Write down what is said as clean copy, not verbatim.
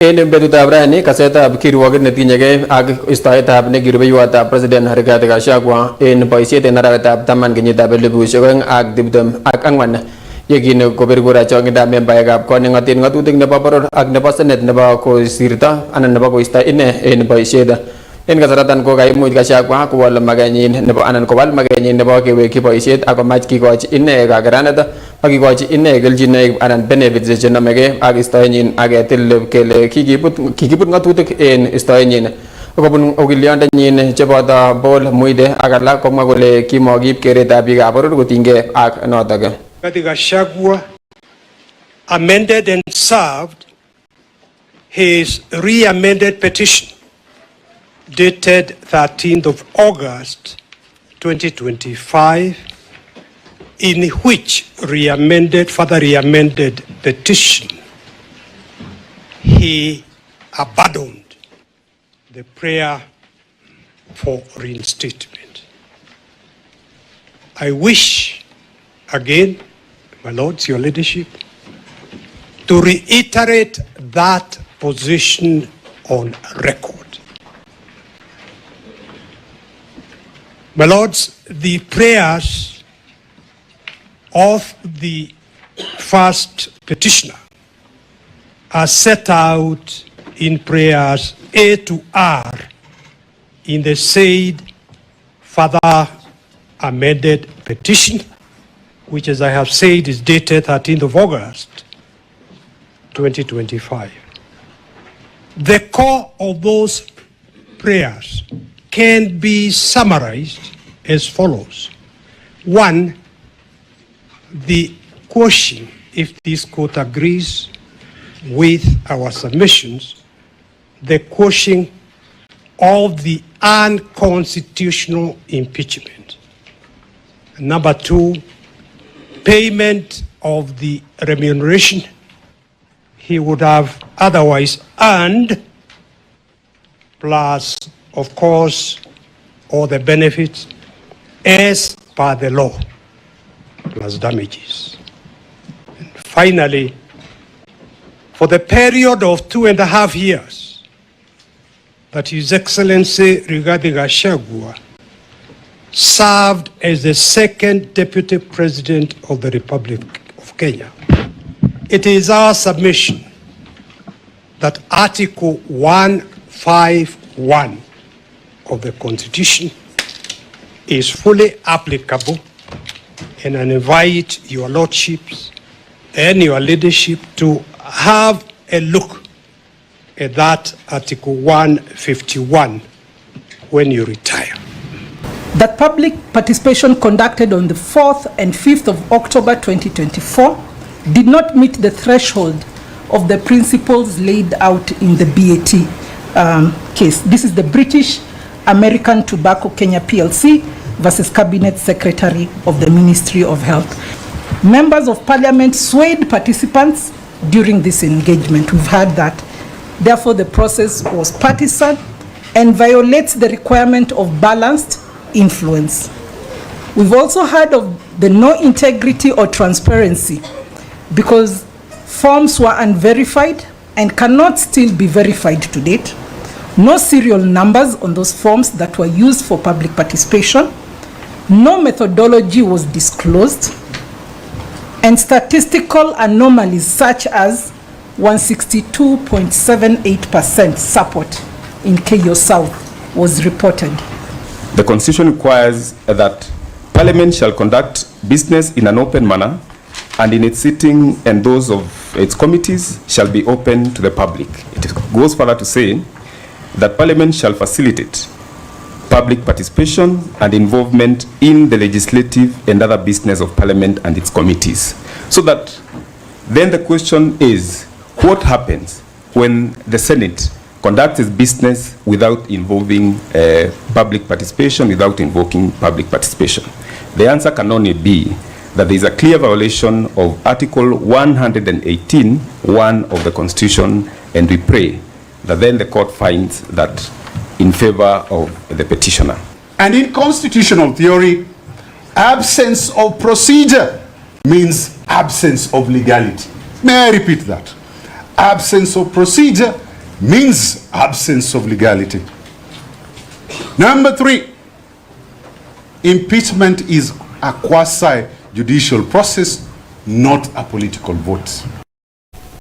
En betutab rani kasetab kirwoget netinyegei ak istoetab nekirubeiwotab President Rigathi Gachagua en boisiet en arawetab taman kenyitab 2024 yekin kobir kura chong'indab membaekab koning'oten ng'atutik nebo boror ak nebo senet nebo kosirto anan nebo koisto ine en boisiet. En kasaratan ko kaimuch Gachagua kowal magenyin nebo kewekyi boisiet ak komach kikochi ine kakeranet ak kikochi ine kelchinoik anan benefits chenomegei ak istoenyin ak ketil kele kikibut ng'atutik en istoenyin. Kobun ogilyondenyin cheboto Paul Muide ak alak komwa kole kimokiib keretab biikab boror kotinygei ak notok. Rigathi Gachagua amended and served his re-amended petition dated 13th of August 2025, in which further re-amended petition, he abandoned the prayer for reinstatement. I wish again, my lords, your leadership, to reiterate that position on record. My lords, the prayers of the first petitioner are set out in prayers A to R in the said further amended petition, which, as I have said, is dated 13th of August 2025. The core of those prayers can be summarized as follows. One, the quashing, if this court agrees with our submissions, the quashing of the unconstitutional impeachment. Number two, payment of the remuneration he would have otherwise earned, plus, of course, all the benefits as per the law, plus damages. And finally, for the period of 2.5 years that His Excellency Rigathi Gachagua served as the second Deputy President of the Republic of Kenya, it is our submission that Article 151 of the Constitution is fully applicable, and I invite your lordships and your leadership to have a look at that Article 151 when you retire. That public participation conducted on the 4th and 5th of October 2024 did not meet the threshold of the principles laid out in the BAT case. This is the British American Tobacco Kenya PLC versus Cabinet Secretary of the Ministry of Health. Members of Parliament swayed participants during this engagement. We've heard that. Therefore, the process was partisan and violates the requirement of balanced influence. We've also heard of the no integrity or transparency because forms were unverified and cannot still be verified to date. No serial numbers on those forms that were used for public participation. No methodology was disclosed. And statistical anomalies such as 162.78% support in Keyo South was reported. The Constitution requires that Parliament shall conduct business in an open manner, and in its sitting and those of its committees shall be open to the public. It goes further to say that Parliament shall facilitate public participation and involvement in the legislative and other business of Parliament and its committees. So that then the question is, what happens when the Senate conducts its business without involving public participation, without invoking public participation? The answer can only be that there is a clear violation of Article 118(1) of the Constitution, and we pray that then the court finds that in favor of the petitioner. And in constitutional theory, absence of procedure means absence of legality. May I repeat that? Absence of procedure means absence of legality. Number 3, impeachment is a quasi-judicial process, not a political vote.